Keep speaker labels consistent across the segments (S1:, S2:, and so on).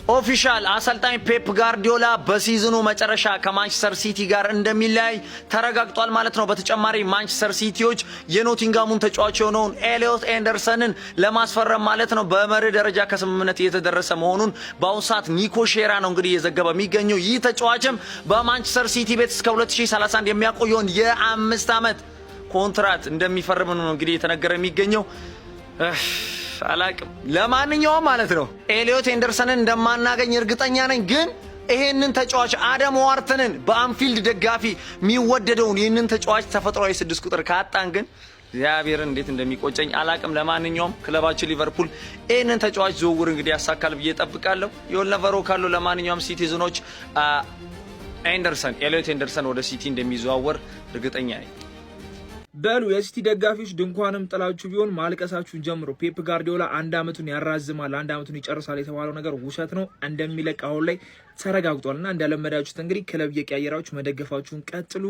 S1: ኦፊሻል አሰልጣኝ ፔፕ ጋርዲዮላ በሲዝኑ መጨረሻ ከማንቸስተር ሲቲ ጋር እንደሚለያይ ተረጋግጧል ማለት ነው። በተጨማሪ ማንቸስተር ሲቲዎች የኖቲንጋሙን ተጫዋች የሆነውን ኤሊዮት ኤንደርሰንን ለማስፈረም ማለት ነው በመርህ ደረጃ ከስምምነት እየተደረሰ መሆኑን በአሁኑ ሰዓት ኒኮ ሼራ ነው እንግዲህ እየዘገበ የሚገኘው። ይህ ተጫዋችም በማንቸስተር ሲቲ ቤት እስከ 2031 የሚያቆየውን የ5 ዓመት ኮንትራት እንደሚፈርም ነው እንግዲህ የተነገረ የሚገኘው። አላቅም ለማንኛውም ማለት ነው ኤሊዮት ኤንደርሰንን እንደማናገኝ እርግጠኛ ነኝ። ግን ይሄንን ተጫዋች አደም ዋርተንን በአንፊልድ ደጋፊ የሚወደደውን ይሄንን ተጫዋች ተፈጥሯዊ 6 ቁጥር ካጣን ግን እግዚአብሔርን እንዴት እንደሚቆጨኝ አላቅም። ለማንኛውም ክለባችን ሊቨርፑል ይሄንን ተጫዋች ዝውውር እንግዲህ ያሳካል ብዬ ጠብቃለሁ። የወልነቨሮ ካሉ ለማንኛውም ሲቲዝኖች ኤሊዮት ኤንደርሰን ወደ ሲቲ እንደሚዘዋወር እርግጠኛ ነኝ።
S2: በሉ የሲቲ ደጋፊዎች ድንኳንም ጥላችሁ ቢሆን ማልቀሳችሁን ጀምሮ። ፔፕ ጋርዲዮላ 1 ዓመቱን ያራዝማል፣ 1 ዓመቱን ይጨርሳል የተባለው ነገር ውሸት ነው። እንደሚለቅ አሁን ላይ ተረጋግጧልና እንደለመዳችሁት እንግዲህ ክለብ እየቀያየራችሁ መደገፋችሁን ቀጥሉ።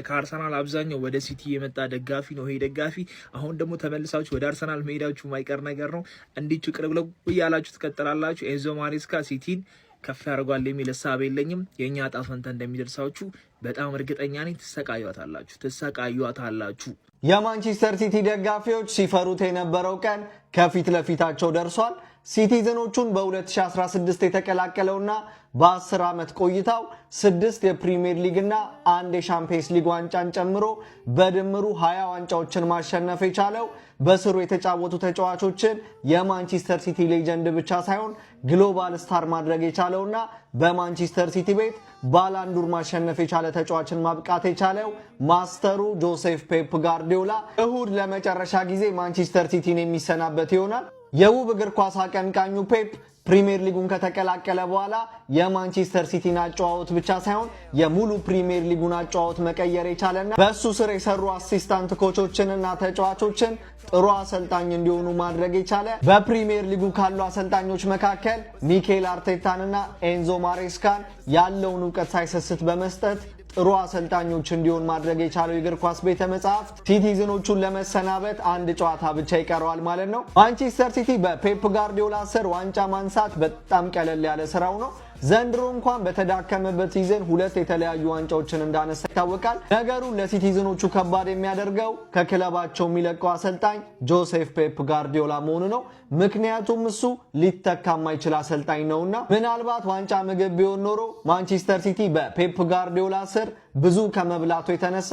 S2: ከአርሰናል አብዛኛው ወደ ሲቲ የመጣ ደጋፊ ነው ይሄ ደጋፊ። አሁን ደግሞ ተመልሳችሁ ወደ አርሰናል መሄዳችሁ ማይቀር ነገር ነው። እንዲቹ ቅልብለው እያላችሁ ትቀጥላላችሁ። ኤንዞ ማሬስካ ሲቲን ከፍ ያደርጓል የሚል ሀሳብ የለኝም። የኛ ዕጣ ፈንታ እንደሚደርሳችሁ በጣም እርግጠኛ ነኝ። ትሰቃዩታላችሁ።
S3: የማንቸስተር ሲቲ ደጋፊዎች ሲፈሩት የነበረው ቀን ከፊት ለፊታቸው ደርሷል። ሲቲዝኖቹን በ2016 የተቀላቀለውና በ10 ዓመት ቆይታው 6 የፕሪሚየር ሊግ እና 1 የሻምፒየንስ ሊግ ዋንጫን ጨምሮ በድምሩ 20 ዋንጫዎችን ማሸነፍ የቻለው በስሩ የተጫወቱ ተጫዋቾችን የማንቸስተር ሲቲ ሌጀንድ ብቻ ሳይሆን ግሎባል ስታር ማድረግ የቻለውና በማንቸስተር ሲቲ ቤት ባላንዱር ማሸነፍ የቻለ ተጫዋችን ማብቃት የቻለው ማስተሩ ጆሴፍ ፔፕ ጋርዲዮላ እሁድ ለመጨረሻ ጊዜ ማንቸስተር ሲቲን የሚሰናበት ይሆናል። የውብ እግር ኳስ አቀንቃኙ ፔፕ ፕሪሚየር ሊጉን ከተቀላቀለ በኋላ የማንቸስተር ሲቲን አጨዋወት ብቻ ሳይሆን የሙሉ ፕሪሚየር ሊጉን አጨዋወት መቀየር የቻለና በሱ ስር የሰሩ አሲስታንት ኮቾችንና ተጫዋቾችን ጥሩ አሰልጣኝ እንዲሆኑ ማድረግ የቻለ በፕሪሚየር ሊጉ ካሉ አሰልጣኞች መካከል ሚኬል አርቴታንና ኤንዞ ማሬስካን ያለውን እውቀት ሳይሰስት በመስጠት ጥሩ አሰልጣኞች እንዲሆን ማድረግ የቻለው የእግር ኳስ ቤተ መጻሕፍት ሲቲዝኖቹን ለመሰናበት አንድ ጨዋታ ብቻ ይቀረዋል ማለት ነው። ማንቸስተር ሲቲ በፔፕ ጋርዲዮላ ስር ዋንጫ ማንሳት በጣም ቀለል ያለ ስራው ነው። ዘንድሮ እንኳን በተዳከመበት ሲዝን 2 የተለያዩ ዋንጫዎችን እንዳነሳ ይታወቃል። ነገሩ ለሲቲዝኖቹ ከባድ የሚያደርገው ከክለባቸው የሚለቀው አሰልጣኝ ጆሴፍ ፔፕ ጋርዲዮላ መሆኑ ነው። ምክንያቱም እሱ ሊተካ የማይችል አሰልጣኝ ነውና። ምናልባት ዋንጫ ምግብ ቢሆን ኖሮ ማንቸስተር ሲቲ በፔፕ ጋርዲዮላ ስር ብዙ ከመብላቱ የተነሳ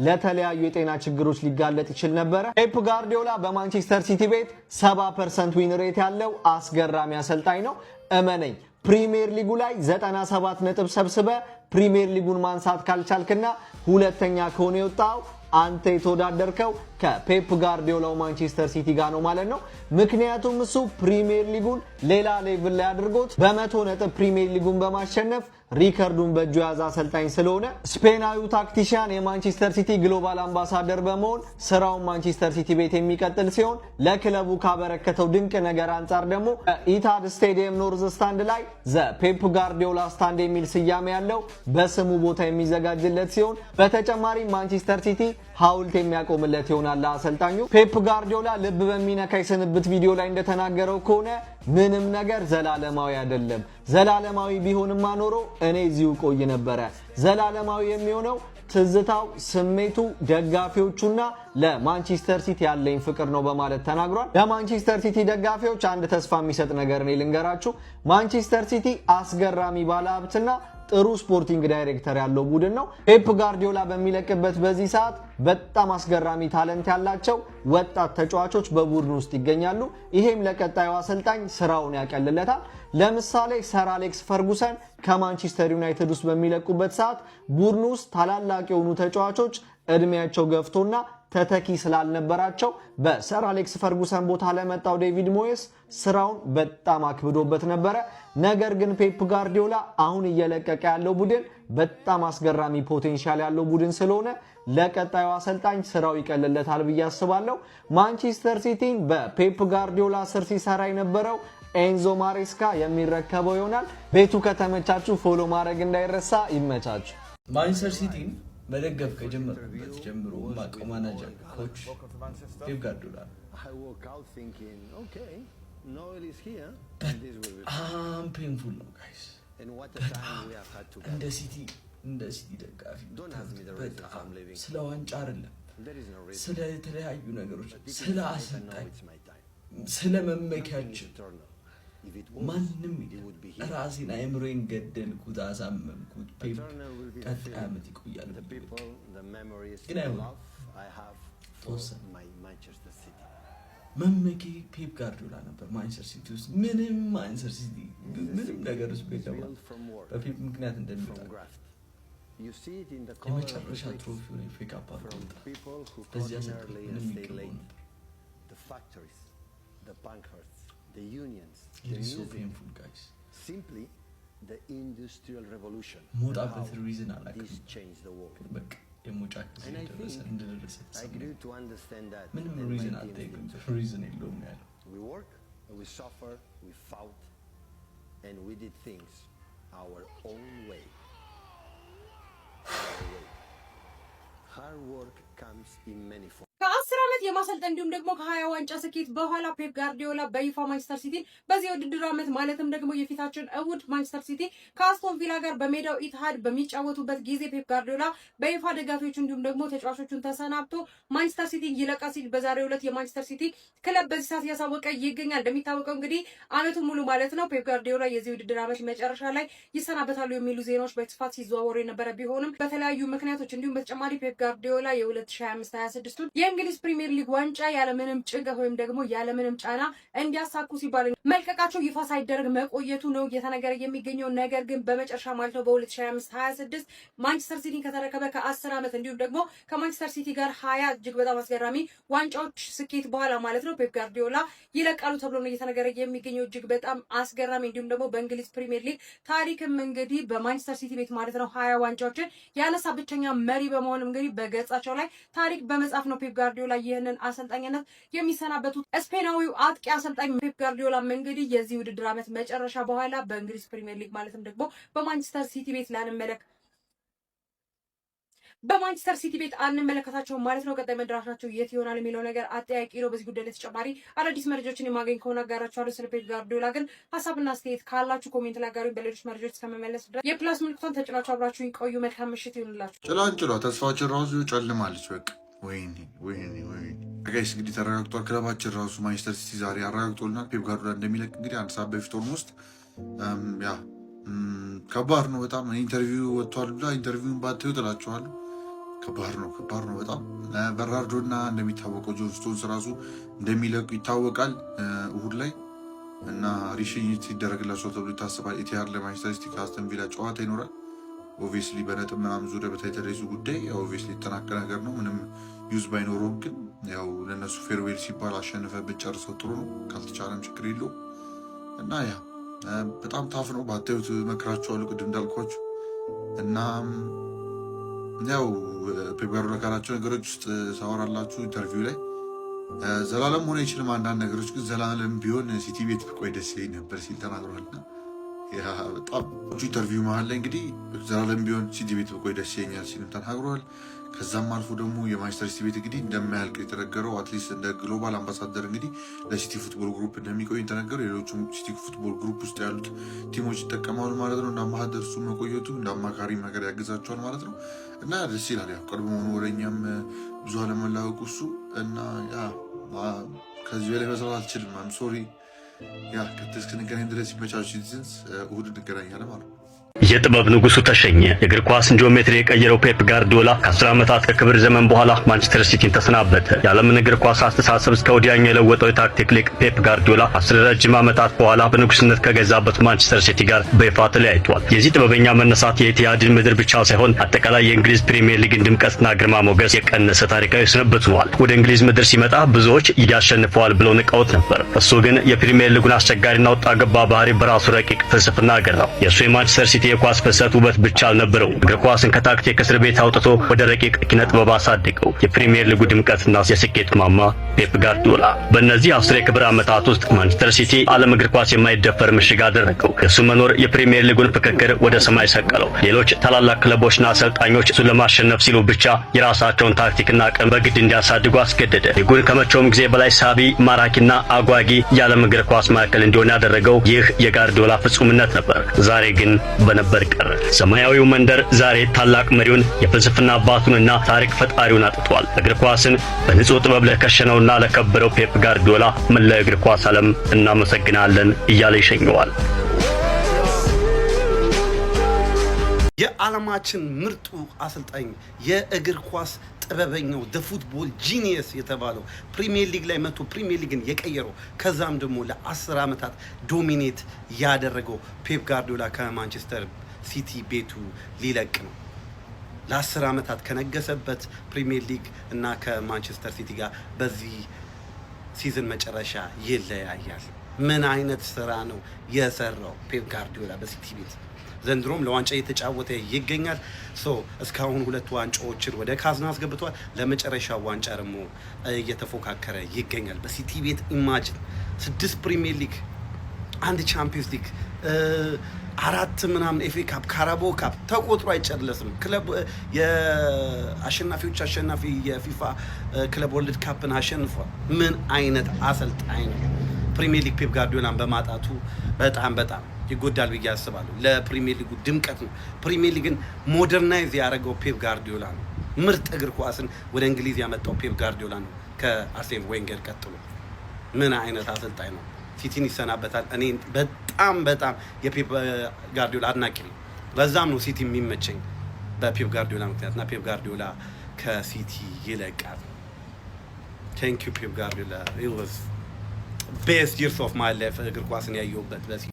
S3: ለተለያዩ የጤና ችግሮች ሊጋለጥ ይችል ነበር። ፔፕ ጋርዲዮላ በማንቸስተር ሲቲ ቤት 70% ዊን ሬት ያለው አስገራሚ አሰልጣኝ ነው። እመነኝ። ፕሪሚየር ሊጉ ላይ 97 ነጥብ ሰብስበ ፕሪሚየር ሊጉን ማንሳት ካልቻልክና ሁለተኛ ከሆነ የወጣው አንተ የተወዳደርከው ከፔፕ ጋርዲዮላው ማንቸስተር ሲቲ ጋር ነው ማለት ነው። ምክንያቱም እሱ ፕሪሚየር ሊጉን ሌላ ሌቭል ላይ አድርጎት በ100 ነጥብ ፕሪሚየር ሊጉን በማሸነፍ ሪከርዱን በእጁ ያዘ አሰልጣኝ ስለሆነ ስፔናዊው ታክቲሻን የማንቸስተር ሲቲ ግሎባል አምባሳደር በመሆን ስራውን ማንቸስተር ሲቲ ቤት የሚቀጥል ሲሆን ለክለቡ ካበረከተው ድንቅ ነገር አንጻር ደግሞ ኢታድ ስቴዲየም ኖርዝ ስታንድ ላይ ዘ ፔፕ ጋርዲዮላ ስታንድ የሚል ስያሜ ያለው በስሙ ቦታ የሚዘጋጅለት ሲሆን በተጨማሪ ማንቸስተር ሲቲ ሐውልት የሚያቆምለት ይሆናል ለአሰልጣኙ። ፔፕ ጋርዲዮላ ልብ በሚነካ የስንብት ቪዲዮ ላይ እንደተናገረው ከሆነ ምንም ነገር ዘላለማዊ አይደለም። ዘላለማዊ ቢሆንማ ኖሮ እኔ እዚሁ ቆይ ነበረ። ዘላለማዊ የሚሆነው ትዝታው፣ ስሜቱ፣ ደጋፊዎቹና ለማንቸስተር ሲቲ ያለኝ ፍቅር ነው በማለት ተናግሯል። ለማንቸስተር ሲቲ ደጋፊዎች አንድ ተስፋ የሚሰጥ ነገር እኔ ልንገራችሁ። ማንቸስተር ሲቲ አስገራሚ ባለሀብትና ጥሩ ስፖርቲንግ ዳይሬክተር ያለው ቡድን ነው። ፔፕ ጋርዲዮላ በሚለቅበት በዚህ ሰዓት በጣም አስገራሚ ታለንት ያላቸው ወጣት ተጫዋቾች በቡድኑ ውስጥ ይገኛሉ። ይሄም ለቀጣዩ አሰልጣኝ ስራውን ያቀልለታል። ለምሳሌ ሰር አሌክስ ፈርጉሰን ከማንቸስተር ዩናይትድ ውስጥ በሚለቁበት ሰዓት ቡድኑ ውስጥ ታላላቅ የሆኑ ተጫዋቾች እድሜያቸው ገፍቶና ተተኪ ስላልነበራቸው በሰር አሌክስ ፈርጉሰን ቦታ ለመጣው ዴቪድ ሞየስ ስራውን በጣም አክብዶበት ነበረ። ነገር ግን ፔፕ ጋርዲዮላ አሁን እየለቀቀ ያለው ቡድን በጣም አስገራሚ ፖቴንሻል ያለው ቡድን ስለሆነ ለቀጣዩ አሰልጣኝ ስራው ይቀልለታል ብዬ አስባለሁ። ማንቸስተር ሲቲን በፔፕ ጋርዲዮላ ስር ሲሰራ የነበረው ኤንዞ ማሬስካ የሚረከበው ይሆናል። ቤቱ ከተመቻችሁ ፎሎ ማድረግ እንዳይረሳ። ይመቻችሁ።
S4: ማንቸስተር ሲቲን መደገፍ ከጀመረበት ጀምሮ ማቀው ማናጀር ኮች ፔፕ ጋርዲዮላ በጣም ፔንፉል ነው ጋይስ። እንደ ሲቲ ደጋፊ በጣም ስለ ዋንጫ አይደለም፣ ስለ የተለያዩ ነገሮች፣ ስለ አሰልጣኝ፣ ስለ መመኪያችን ማንም ራሴን አእምሮዬን ገደልኩት፣ አሳመምኩት። ፔፕ ቀጣይ ዓመት ይቆያል ግን አይሆንም። ተወሰነ መመኪ ፔፕ ጋርዲዮላ ነበር ማንቸስተር ሲቲ ውስጥ ምንም ማንቸስተር ሲቲ ምንም ነገር ውስጥ ቢገባ በፔፕ ምክንያት እንደሚወጣ የመጨረሻ ትሮፊው ላይ ፌክ አፕ አድርጎ በዚህ አሰልጣኝ ምንም ይገባው ነበር።
S5: The unions,
S4: it is so painful, guys.
S5: Simply the industrial revolution.
S4: This
S5: changed the world.
S4: And
S5: I agree to understand that.
S4: Reason
S5: we work, we suffer, we fought, and we did things our own way. Hard work comes in many forms.
S6: ከ10 ዓመት የማሰልጠን እንዲሁም ደግሞ ከ20 ዋንጫ ስኬት በኋላ ፔፕ ጋርዲዮላ በይፋ ማንቸስተር ሲቲን በዚህ ውድድር ዓመት ማለትም ደግሞ የፊታችን እሁድ ማንቸስተር ሲቲ ከአስቶን ቪላ ጋር በሜዳው ኢትሃድ በሚጫወቱበት ጊዜ ፔፕ ጋርዲዮላ በይፋ ደጋፊዎቹ እንዲሁም ደግሞ ተጫዋቾቹን ተሰናብቶ ማንቸስተር ሲቲን ይለቃ ሲል በዛሬው ዕለት የማንቸስተር ሲቲ ክለብ በዚህ ሰዓት ያሳወቀ ይገኛል። እንደሚታወቀው እንግዲህ ዓመቱን ሙሉ ማለት ነው ፔፕ ጋርዲዮላ የዚህ ውድድር ዓመት መጨረሻ ላይ ይሰናበታሉ የሚሉ ዜናዎች በስፋት ሲዘዋወሩ የነበረ ቢሆንም በተለያዩ ምክንያቶች እንዲሁም በተጨማሪ ፔፕ ጋርዲዮላ የ2025-26ቱን የእንግሊዝ ፕሪሚየር ሊግ ዋንጫ ያለምንም ጭንቀት ወይም ደግሞ ያለምንም ጫና እንዲያሳኩ ሲባል መልቀቃቸው ይፋ ሳይደረግ መቆየቱ ነው እየተነገረ የሚገኘው። ነገር ግን በመጨረሻ ማለት ነው በ2025-26 ማንቸስተር ሲቲን ከተረከበ ከ10 ዓመት እንዲሁም ደግሞ ከማንቸስተር ሲቲ ጋር 20 እጅግ በጣም አስገራሚ ዋንጫዎች ስኬት በኋላ ማለት ነው ፔፕ ጋርዲዮላ ይለቃሉ ተብሎ ነው እየተነገረ የሚገኘው። እጅግ በጣም አስገራሚ እንዲሁም ደግሞ በእንግሊዝ ፕሪሚየር ሊግ ታሪክም እንግዲህ በማንቸስተር ሲቲ ቤት ማለት ነው 20 ዋንጫዎችን ያነሳ ብቸኛ መሪ በመሆን እንግዲህ በገጻቸው ላይ ታሪክ በመጻፍ ነው ፔፕ ጋርዲዮላ ይህንን አሰልጣኝነት የሚሰናበቱት። ስፔናዊው አጥቂ አሰልጣኝ ፔፕ ጋርዲዮላ እንግዲህ የዚህ ውድድር ዓመት መጨረሻ በኋላ በእንግሊዝ ፕሪሚየር ሊግ ማለትም ደግሞ በማንቸስተር ሲቲ ቤት አንመለከታቸውም ማለት ነው። ቀጣይ መድረሻቸው የት ይሆናል የሚለው ነገር አጠያቂ ነው። በዚህ ጉዳይ ላይ ተጨማሪ አዳዲስ መረጃዎችን የማገኝ ከሆነ አጋራችኋለሁ። ስለ ፔፕ ጋርዲዮላ ግን ሀሳብና አስተያየት ካላችሁ ኮሜንት ላይ አጋሩኝ። በሌሎች መረጃዎች እስከመመለስ ድረስ የፕላስ ምልክቷን ተጭናችሁ አብራችሁኝ ቆዩ። መልካም ምሽት ይሁንላችሁ።
S7: ጭላንጭሏ ተስፋችን ራሱ ጨልማለች። በቃ ወይኔ ጋይስ እንግዲህ ተረጋግጧል። ክለባችን ራሱ ማንቸስተር ሲቲ ዛሬ አረጋግጦልናል ፔፕ ጋርዲዮላ እንደሚለቅ እንግዲህ አንድ ሰዓት በፊት ኦልሞስት ከባድ ነው በጣም ኢንተርቪው ወጥቷል ብላ ኢንተርቪውን ባትዩ ጥላችኋለሁ። ከባድ ነው በጣም በራርዶ እና እንደሚታወቀው ጆን ስቶንስ ራሱ እንደሚለቁ ይታወቃል እሁድ ላይ እና ሪሽኝት ይደረግላቸው ተብሎ ይታሰባል። ኢቲሃድ ለማንቸስተር ሲቲ ከአስተን ቪላ ጨዋታ ይኖራል። ኦብቪየስሊ በነጥብ ምናምን ዙሪያ በተደረሱ ጉዳይ ኦብቪየስሊ የተጠናቀቀ ነገር ነው። ምንም ዩዝ ባይኖረውም ግን ያው ለነሱ ፌርዌል ሲባል አሸንፈ ብጨርሰው ጥሩ ነው። ካልተቻለም ችግር የለውም እና ያ በጣም ታፍ ነው። ባታዩት መክራቸዋለሁ ቅድም እንዳልኳችሁ እና ያው ፔፕ ጋርዲዮላ ካላቸው ነገሮች ውስጥ ሳወራላችሁ ኢንተርቪው ላይ ዘላለም ሆነ አይችልም አንዳንድ ነገሮች ግን ዘላለም ቢሆን ሲቲ ቤት ብቆይ ደስ ይለኝ ነበር ሲል ተናግሯልና ያ በጣም ኢንተርቪው መሀል ላይ እንግዲህ ዘላለም ቢሆን ሲቲ ቤት ብቆይ ደስ ይለኛል ሲል ተናግሯል። ከዛም አልፎ ደግሞ የማንቸስተር ሲቲ ቤት እንግዲህ እንደማያልቅ የተነገረው አትሊስት እንደ ግሎባል አምባሳደር እንግዲህ ለሲቲ ፉትቦል ግሩፕ እንደሚቆይ የተነገረው ሌሎችም ሲቲ ፉትቦል ግሩፕ ውስጥ ያሉት ቲሞች ይጠቀማሉ ማለት ነው። እንደ አምባሳደር እሱ መቆየቱ እንደ አማካሪ ነገር ያግዛቸዋል ማለት ነው እና ደስ ይላል። ያው ቅርብ መሆኑ ወደኛም ብዙ አለመላወቁ እሱ እና ያ ከዚህ በላይ መስራት አልችልም። አም ሶሪ ያ ከዚህ እስክንገናኝ ድረስ ይመቻችሁ። ሲቲዝንስ እሁድ እንገናኛለን ማለት ነው።
S8: የጥበብ ንጉሱ ተሸኘ። የእግር ኳስን ጂኦሜትሪ የቀየረው ፔፕ ጋርዲዮላ ከ10 ዓመታት ከክብር ዘመን በኋላ ማንቸስተር ሲቲን ተሰናበተ። የዓለምን እግር ኳስ አስተሳሰብ እስከ ወዲያኛው የለወጠው የታክቲክ ሊቅ ፔፕ ጋርዲዮላ 10 ረጅም ዓመታት በኋላ በንጉስነት ከገዛበት ማንቸስተር ሲቲ ጋር በይፋ ተለያይቷል። የዚህ ጥበበኛ መነሳት የኢቲሃድን ምድር ብቻ ሳይሆን አጠቃላይ የእንግሊዝ ፕሪሚየር ሊግን ድምቀትና ግርማ ሞገስ የቀነሰ ታሪካዊ ስንብት ሆኗል። ወደ እንግሊዝ ምድር ሲመጣ ብዙዎች ያሸንፈዋል ብለው ንቀውት ነበር። እሱ ግን የፕሪሚየር ሊጉን አስቸጋሪና ወጣ ገባ ባህሪ በራሱ ረቂቅ ፍልስፍና አገራው። የእሱ የማንቸስተር ሲቲ ሲቲ የኳስ ፍሰት ውበት ብቻ አልነበረው። እግር ኳስን ከታክቲክ እስር ቤት አውጥቶ ወደ ረቂቅ ኪነ ጥበብ አሳደገው። የፕሪሚየር ሊጉ ድምቀትና የስኬት ማማ ፔፕ ጋርዲዮላ። በእነዚህ 10 የክብር ዓመታት ውስጥ ማንቸስተር ሲቲ ዓለም እግር ኳስ የማይደፈር ምሽግ አደረገው። የሱ መኖር የፕሪሚየር ሊጉን ፍክክር ወደ ሰማይ ሰቀለው። ሌሎች ታላላቅ ክለቦችና አሰልጣኞች እሱን ለማሸነፍ ሲሉ ብቻ የራሳቸውን ታክቲክና አቅም በግድ እንዲያሳድጉ አስገደደ። ሊጉን ከመቼውም ጊዜ በላይ ሳቢ፣ ማራኪና አጓጊ የዓለም እግር ኳስ ማዕከል እንዲሆን ያደረገው ይህ የጋርዲዮላ ፍጹምነት ነበር። ዛሬ ግን በነበር ቀረ። ሰማያዊው መንደር ዛሬ ታላቅ መሪውን የፍልስፍና አባቱንና ታሪክ ፈጣሪውን አጥቷል። እግር ኳስን በንጹህ ጥበብ ለከሸነውና ለከበረው ፔፕ ጋርዲዮላ መላ እግር ኳስ ዓለም እናመሰግናለን እያለ ይሸኘዋል።
S9: የዓለማችን ምርጡ አሰልጣኝ የእግር ኳስ ጥበበኛው ፉትቦል ጂኒየስ የተባለው ፕሪሚየር ሊግ ላይ መጥቶ ፕሪሚየር ሊግን የቀየረው ከዛም ደግሞ ለ10 ዓመታት ዶሚኔት ያደረገው ፔፕ ጋርዲዮላ ከማንቸስተር ሲቲ ቤቱ ሊለቅ ነው። ለ10 ዓመታት ከነገሰበት ፕሪሚየር ሊግ እና ከማንቸስተር ሲቲ ጋር በዚህ ሲዝን መጨረሻ ይለያያል። ምን አይነት ስራ ነው የሰራው ፔፕ ጋርዲዮላ በሲቲ ቤት? ዘንድሮም ለዋንጫ እየተጫወተ ይገኛል። እስካሁን 2 ዋንጫዎችን ወደ ካዝና አስገብቷል። ለመጨረሻው ዋንጫ ደግሞ እየተፎካከረ ይገኛል በሲቲ ቤት። ኢማጂን 6 ፕሪሚየር ሊግ፣ 1 ቻምፒየንስ ሊግ፣ 4 ምናምን ኤፍኤ ካፕ፣ ካራቦ ካፕ ተቆጥሮ አይጨረስም። ክለብ የአሸናፊዎች አሸናፊ የፊፋ ክለብ ወርልድ ካፕን አሸንፏል። ምን አይነት አሰልጣኝ ነው! ፕሪሚየር ሊግ ፔፕ ጋርዲዮላን በማጣቱ በጣም ይጎዳል ብዬ አስባለሁ። ለፕሪሚየር ሊጉ ድምቀት ነው። ፕሪሚየር ሊግን ሞደርናይዝ ያደረገው ፔፕ ጋርዲዮላ ነው። ምርጥ እግር ኳስን ወደ እንግሊዝ ያመጣው ፔፕ ጋርዲዮላ ነው ከአርሴን ዌንገር ቀጥሎ። ምን አይነት አሰልጣኝ ነው! ሲቲን ይሰናበታል። እኔ በጣም የፔፕ ጋርዲዮላ አድናቂ ነኝ። ለዛም ነው ሲቲ የሚመቸኝ በፔፕ ጋርዲዮላ ምክንያት እና ፔፕ ጋርዲዮላ ከሲቲ ይለቃል። ቴንክ ዩ ፔፕ ጋርዲዮላ። ኢት ዋዝ ቤስት ይርስ ኦፍ ማይ ላይፍ እግር ኳስን ያየሁበት በሲቲ